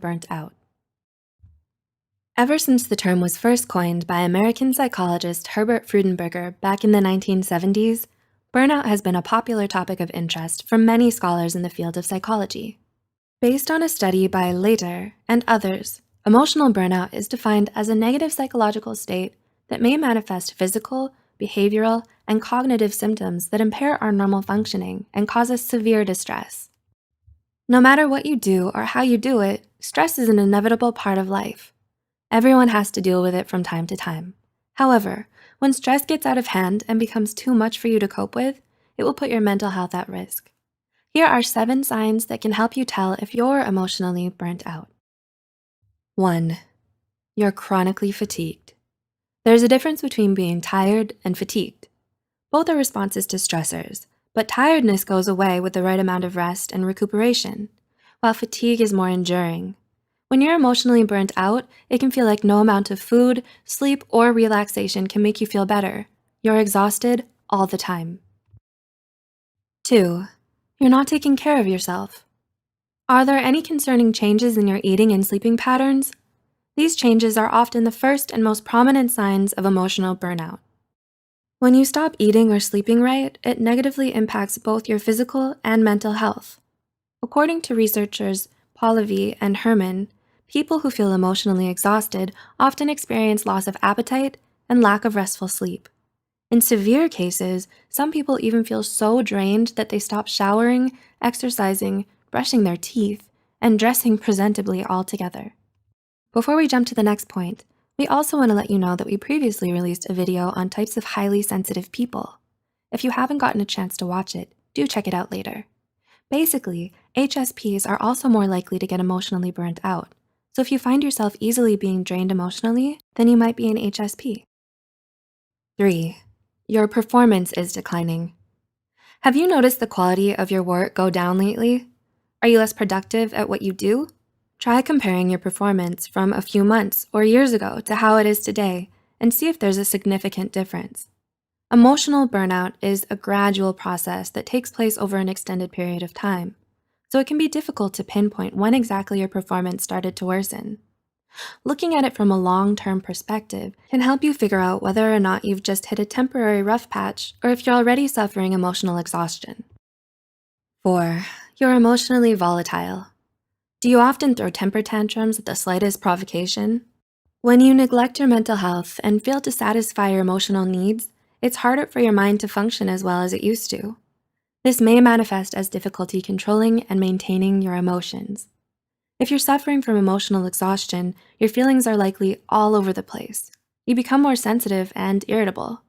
burnt out. Ever since the term was first coined by American psychologist Herbert Freudenberger back in the 1970s, burnout has been a popular topic of interest for many scholars in the field of psychology. Based on a study by Later and others, emotional burnout is defined as a negative psychological state that may manifest physical, behavioral, and cognitive symptoms that impair our normal functioning and cause us severe distress. No matter what you do or how you do it, stress is an inevitable part of life. Everyone has to deal with it from time to time. However, when stress gets out of hand and becomes too much for you to cope with, it will put your mental health at risk. Here are 7 signs that can help you tell if you're emotionally burnt out. 1. You're chronically fatigued. There's a difference between being tired and fatigued. Both are responses to stressors, but tiredness goes away with the right amount of rest and recuperation, while fatigue is more enduring. When you're emotionally burnt out, it can feel like no amount of food, sleep, or relaxation can make you feel better. You're exhausted all the time. 2. You're not taking care of yourself. Are there any concerning changes in your eating and sleeping patterns? These changes are often the first and most prominent signs of emotional burnout. When you stop eating or sleeping right, it negatively impacts both your physical and mental health. According to researchers Pahlavi and Herman, people who feel emotionally exhausted often experience loss of appetite and lack of restful sleep. In severe cases, some people even feel so drained that they stop showering, exercising, brushing their teeth, and dressing presentably altogether. Before we jump to the next point, we also want to let you know that we previously released a video on types of highly sensitive people. If you haven't gotten a chance to watch it, do check it out later. Basically, HSPs are also more likely to get emotionally burnt out. So if you find yourself easily being drained emotionally, then you might be an HSP. 3. Your performance is declining. Have you noticed the quality of your work go down lately? Are you less productive at what you do? Try comparing your performance from a few months or years ago to how it is today and see if there's a significant difference. Emotional burnout is a gradual process that takes place over an extended period of time, so it can be difficult to pinpoint when exactly your performance started to worsen. Looking at it from a long-term perspective can help you figure out whether or not you've just hit a temporary rough patch or if you're already suffering emotional exhaustion. 4. You're emotionally volatile. Do you often throw temper tantrums at the slightest provocation? When you neglect your mental health and fail to satisfy your emotional needs, it's harder for your mind to function as well as it used to. This may manifest as difficulty controlling and maintaining your emotions. If you're suffering from emotional exhaustion, your feelings are likely all over the place. You become more sensitive and irritable.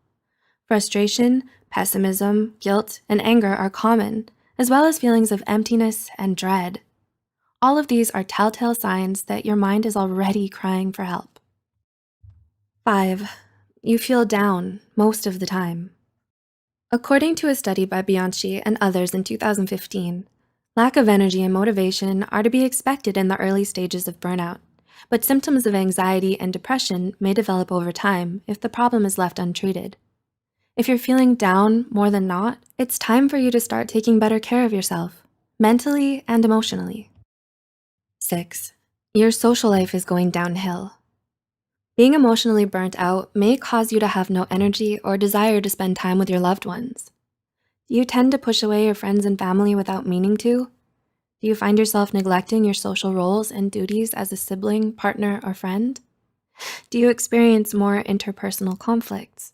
Frustration, pessimism, guilt, and anger are common, as well as feelings of emptiness and dread. All of these are telltale signs that your mind is already crying for help. 5. You feel down most of the time. According to a study by Bianchi and others in 2015, lack of energy and motivation are to be expected in the early stages of burnout, but symptoms of anxiety and depression may develop over time if the problem is left untreated. If you're feeling down more than not, it's time for you to start taking better care of yourself, mentally and emotionally. 6. Your social life is going downhill. Being emotionally burnt out may cause you to have no energy or desire to spend time with your loved ones. Do you tend to push away your friends and family without meaning to? Do you find yourself neglecting your social roles and duties as a sibling, partner, or friend? Do you experience more interpersonal conflicts?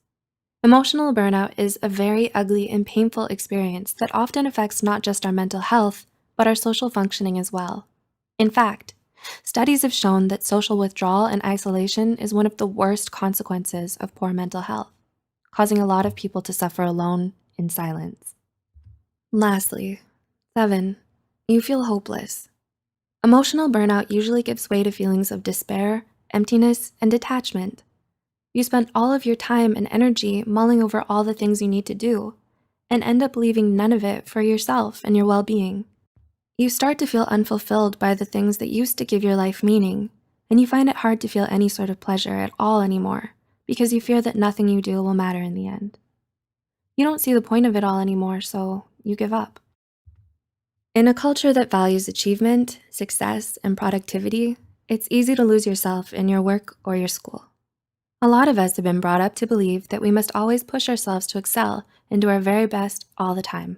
Emotional burnout is a very ugly and painful experience that often affects not just our mental health, but our social functioning as well. In fact, studies have shown that social withdrawal and isolation is one of the worst consequences of poor mental health, causing a lot of people to suffer alone in silence. Lastly, 7. You feel hopeless. Emotional burnout usually gives way to feelings of despair, emptiness, and detachment. You spend all of your time and energy mulling over all the things you need to do, and end up leaving none of it for yourself and your well-being. You start to feel unfulfilled by the things that used to give your life meaning, and you find it hard to feel any sort of pleasure at all anymore because you fear that nothing you do will matter in the end. You don't see the point of it all anymore, so you give up. In a culture that values achievement, success, and productivity, it's easy to lose yourself in your work or your school. A lot of us have been brought up to believe that we must always push ourselves to excel and do our very best all the time.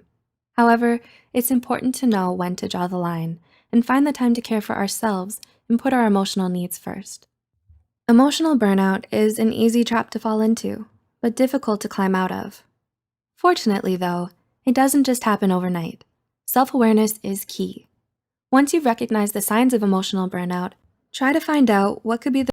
However, it's important to know when to draw the line and find the time to care for ourselves and put our emotional needs first. Emotional burnout is an easy trap to fall into, but difficult to climb out of. Fortunately, though, it doesn't just happen overnight. Self-awareness is key. Once you've recognized the signs of emotional burnout, try to find out what could be the